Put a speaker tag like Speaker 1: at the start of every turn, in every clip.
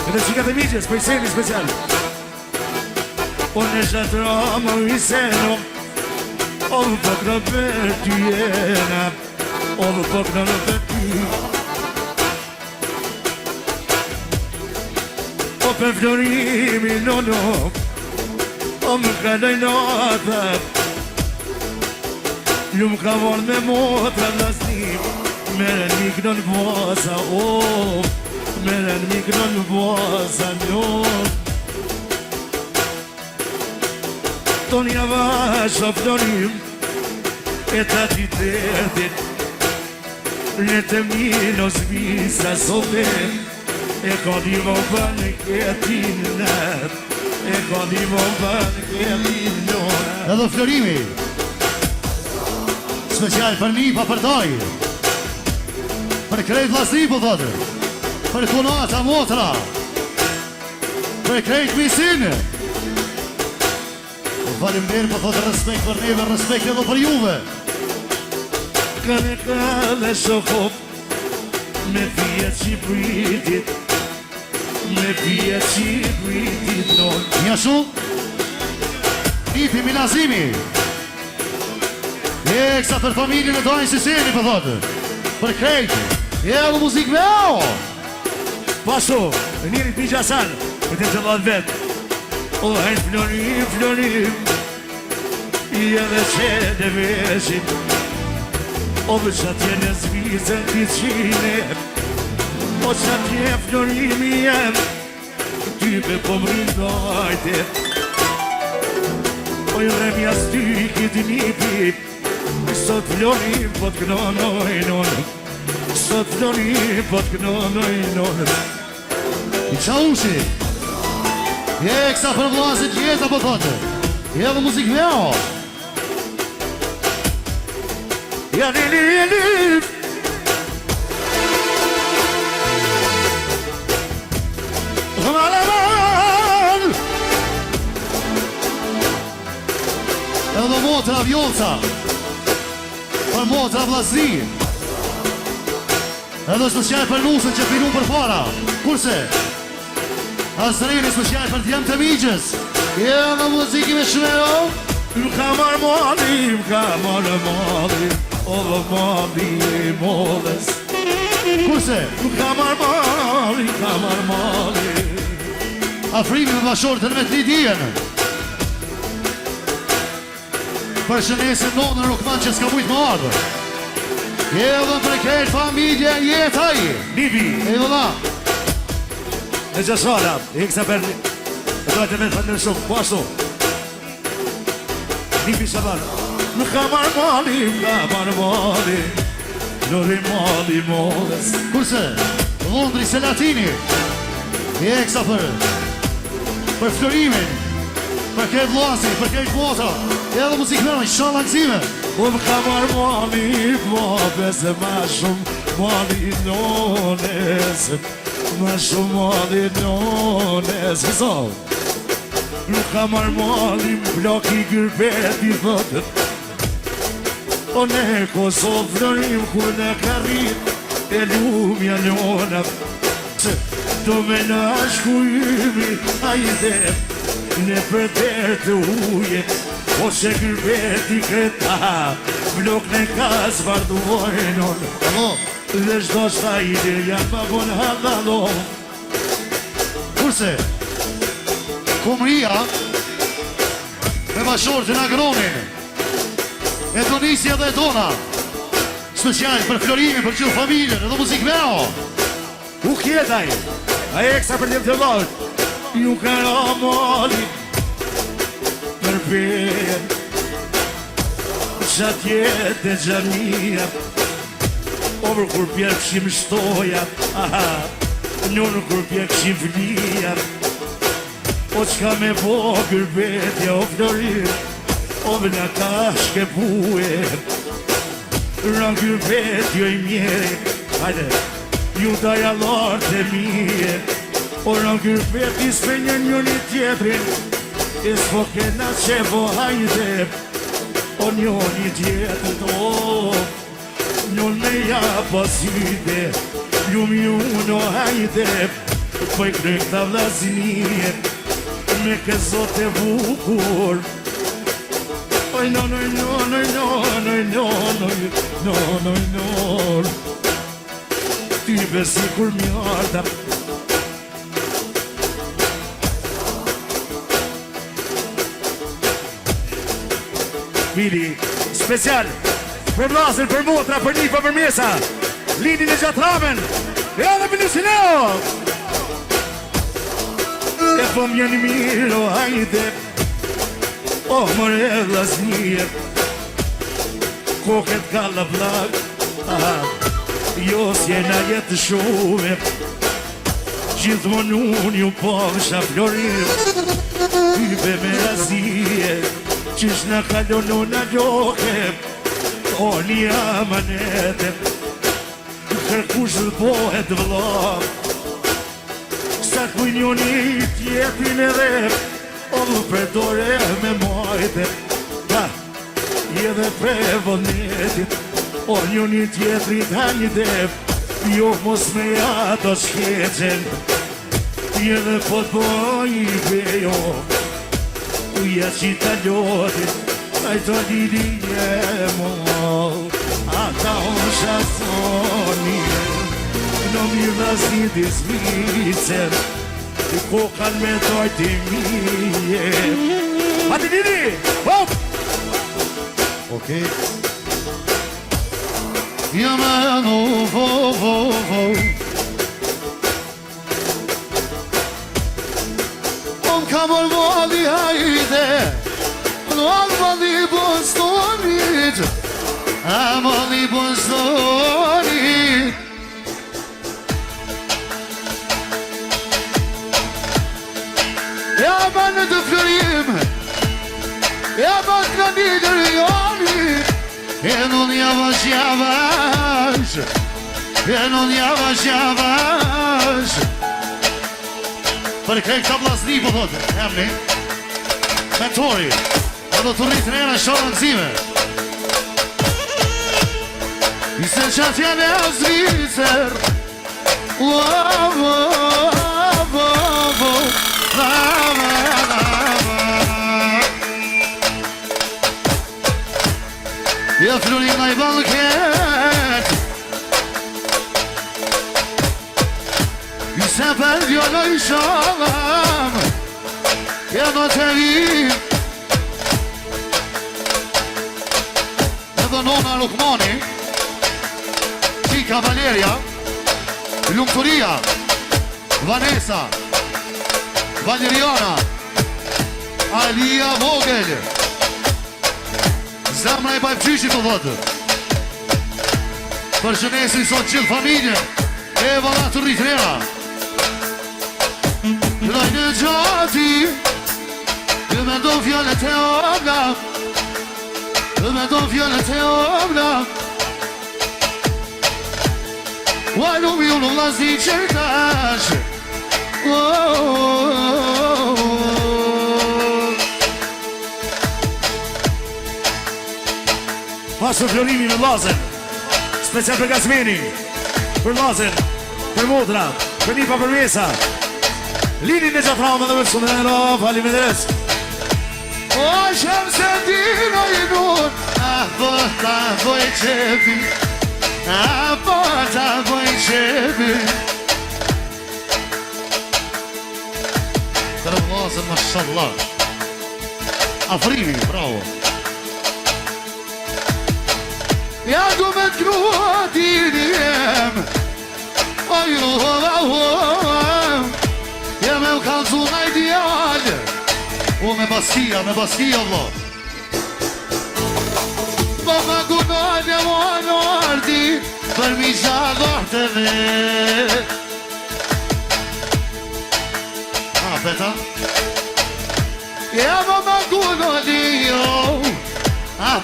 Speaker 1: Këtë qikat e miqës, për i seni special. Unë e shatëra më viseno, o më pak në për ty jena, o më pak në për ty. O për florimi nono, o më kaloj nata, ju më ka vonë me motra vlasnim, meren mik në bosa, o, meren mik në bosa, no. Tonja vash o florim, e ta ti tërtit, le të mino zvisa sotem, e ka di vëmban këtin nat, e ka di vëmban këtin nat.
Speaker 2: Edhe florimi, special për një pa për doj, për krejt vlasni po thotë, për konata motra, për krejt misinë. Faleminderit po thotë respekt për neve, respekt edhe për juve.
Speaker 1: Kane shokop, me pia që pritit, me pia që pritit non.
Speaker 2: Nja shumë, Ipi Milazimi, eksa për familjen e dojnë Siseni po thotë, për krejti, edhe muzikë me o.
Speaker 1: Paso, njërit Pija Hasan, me të të dhatë vetë. O hajnë florim, florim, i edhe qene veshit, o më qatje në zvizën t'i qine, o qatje florimi jem, ty me po më rindajte, o i remja stykit një pip, sot florim po t'knonojnon, sot florim po t'knonojnon.
Speaker 2: I qa ushi, eksa për vlasit jeta po thotë, edhe muzikë me o.
Speaker 1: Ja li Malaman
Speaker 2: Edhe motra vjolca, për motra vlazni, edhe special për nusën që pinu për para, kurse Azreni special për t'jem të miqës, edhe muziki me shmero.
Speaker 1: Më ka marë mali, më ka marë mali, o dhe mali modës.
Speaker 2: Kurse
Speaker 1: Më ka marë mali,
Speaker 2: Afrimi me bashortën me t'li dijen, për shënesin nonë në Rukman që s'ka mujtë më ardhë, edhe për krejt familje jetaj.
Speaker 1: Nibi,
Speaker 2: Edhe da
Speaker 1: e gjasara, e kësa për një, e dojtë e me të falem shumë, po ashtu. Nibi Shaban, më ka marë mali, më ka marë mali, lori mali modës.
Speaker 2: kurse Londri Selatini, eksa për florimin, për krejt vlasi, për krejt motra, edhe muzikë mërë, i shala nëzime.
Speaker 1: O më ka marë mali, babes e ma shumë mali nones, ma shumë mali nones. Këso, nuk ka marë mali, më blok i gërbeti thotët. O ne Kosovë florim, kur ne ka rrit, e lumja njonat. Se do me nashku ymi, a i dhe, ne për tërë të ujet. O që gërbeti këta, blok në ka zvardojnon. Dhe shdo shta ideja pa bon hadalo.
Speaker 2: Kurse Kumria me bashortën Agronin, Edonisja dhe Edona, special për florimin, për qëllë familjen, edhe muzikë me o.
Speaker 1: U kjetaj, a eksa për një të vlojt, ju ka ramali për bejen, qatë jetë e gjamia, over kur pjerë këshim shtoja, njënë kur pjerë këshim vlija, o qka me po gërbetja o florir, o vëna ka shke bue, rran gërbetjo i mjeri, hajde, ju daja lartë e mije, o rran gërbeti s'pe njën i tjetrin, e s'po kena që po hajde, o njën i tjetrin, njën me ja pasyde, ljumë ju no hajde, Po I kryk të vlaznie me ke zote bukur. Oj, no, no, no, no, no, no, no, no, no, no, ty besi kur mjarta. Mili, special për vllazën, për motra, për nipa, për mjesa, Linin e Gjatramen, e edhe për Lucineo. E po mjeni miro, hajde, o mëre vllaznie, koket kalla vllak, jo s'jena jetë shume, gjithmon unë ju pomsha florim, hype me razije, qysh në kalonu në gjoke, o një amanete, kërkush dhbohet vlla, sa kuj njoni tjetin e rep, o më përdore me majte, edhe pre vënetit, o njoni tjetrit ha një dep, jo mos me jato shkeqen, edhe po të boj I bejo, uja qita ljotit, a I të didi jemo, ata unë shasoni, në mirë vlasni disvicen, I kokan me dojti mije. Ati didi, hop!
Speaker 2: Okej. Jamen, Om kamar vali hajde, vali bostonit, vali bostonit. Ja banë të florim, ja banë të një dërjonit, e non javash, e non javash. Për krej këta vlasni po thote, emni, mentori, edhe të rritë në shonë nëzime. I se qatë janë e azvicer, ja florim na I banket, I se për vjolla I shallam, ja do të vim. Edhe nona Lukmani, Qika Valeria, Lumturia, Vanessa, Valeriana, Alia Vogel, Zemra I bajpëqyshit të dhëtë. Për shënesi sot qëllë familje, e vëlla të rritrera. Këdaj në gjati, dhe me do fjallet e obla, dhe me do fjallet e obla. Uajnu mi unë vlasni qërtash,
Speaker 1: Pasë për florimi në vllazën, special për Gazmeni, për vllazën, për motra, për nipa, për mjesa, Linin e Gjatramen dhe për Sunero, faleminderes.
Speaker 2: O shem se dino I nur, po ta voj qepi, po ta voj qepi. Të vllazën, mashallah. Afrimi, bravo. Ja du me t'grua t'i jem, ja me u kalzu na ideal, o me baskia vlo. Po me gunoj e mo në ardi, për mi gjallar të vet. Peta? Ja me gunoj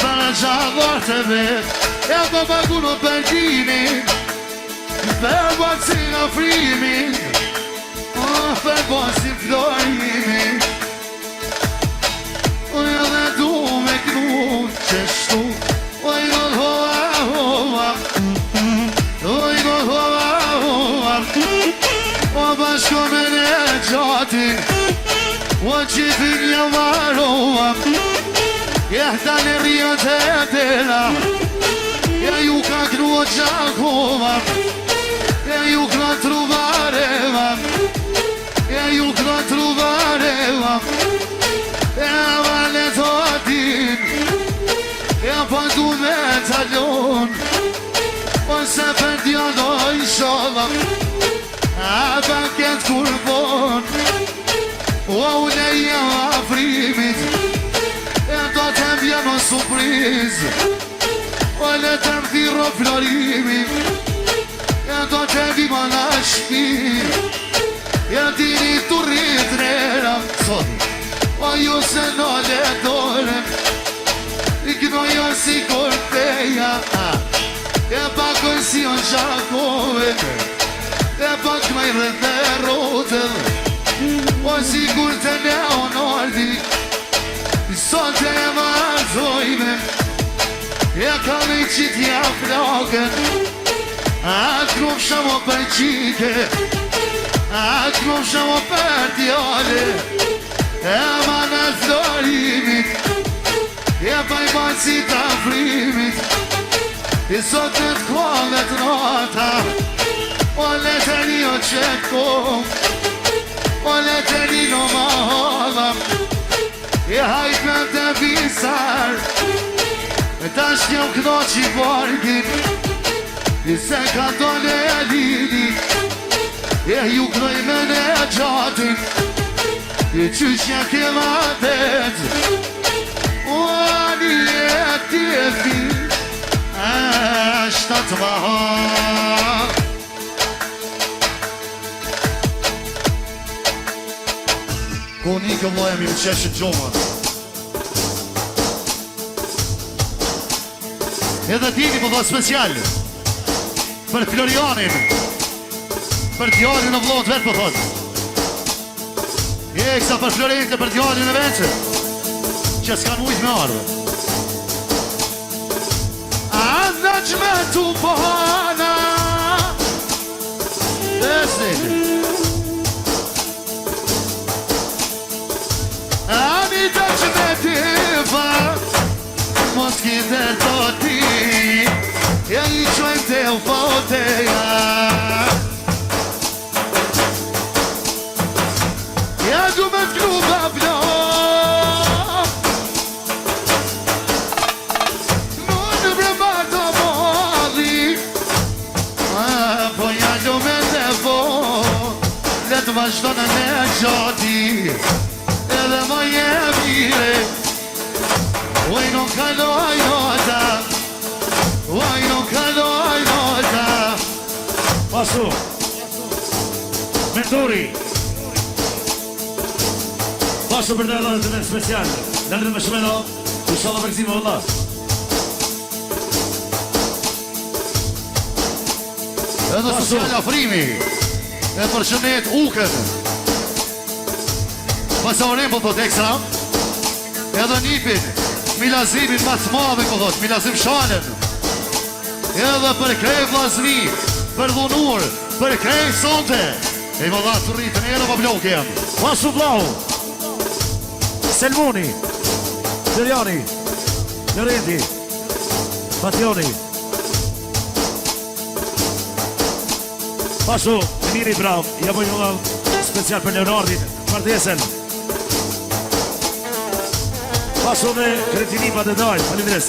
Speaker 2: për gjallar të vet. Ja me gunoj për gjinin, për bëtësin afrimin, për bëtësin florimin. Ja dhe du me knu qështu, oj do hoa, o bashko جاتي وجبين يا مروة يهدى للرياضة يا يوكا كنو جاكوما يا يوكا تروباريما يا يوكا تروباريما يا والد ودين يا بندو متالون وسفر ديالو إن شاء الله أبكت قربان وأولي أفريمت يا تبيانو سوبريز ولا تمثيل فلوريمي يا تبي مناشكي يا ديني تريد ريرا ويو سنو لدولم إكنو يوسي كورتيا يا باكو سيون شاكوه يا باك ما يرد الروتل وسي قلت انا ونوردي الصوت يا مازويمه يا كاميتشيت يا فلاغن أكرم شما بچيكه أكرم شما بردياله يا من أزداريمت يا بايبانسي تفريمت الصوت تقوالت راتا ولا تاني أتشكم ولا تاني نمالا يا هاي كنت بيسار تاشتي وكنوشي بارجن السكة طالع ليلي يا يوكري من أجاتن يتشوش يا كلمات واني يكتفي أشتت بها كونيك الله يمي وشاش الجمعة Edhe tini po dha special për Florianin, për djalin e vllot vet po thot. Eksa për Florentin, për djalin e vet që s'kan mujt me ardhur. Najmatu bana Desni Ani najmetifa Moski del toti Ja I qojmë të ufoteja Ja du me t'kluba vlo Nun brema të mali Po ja du me të vo Letë vazhdojnë në gjati Edhe ma je mire Oj non kaloj nota Oj non kaloj nota
Speaker 1: Pasu Mentori Pasu për të edhe të në special Lëndë me shmeno Inshallah për këzime vëllah
Speaker 2: Edhe social afrimi E përshënet ukën Pasorin po thot ekstra Edhe nipin Milazimin ma të madhe po thot Milazim shanën Edhe për krej vlasni Për dhunur Për krej sonte E më dha të rritën edhe pa bloke jam
Speaker 1: Pasu blau Selmoni Gjeriani Lorenti Pationi Pasu Miri brav Ja po një special për Leonardin Martesen Pasu me kretinipat e dajnë Falindres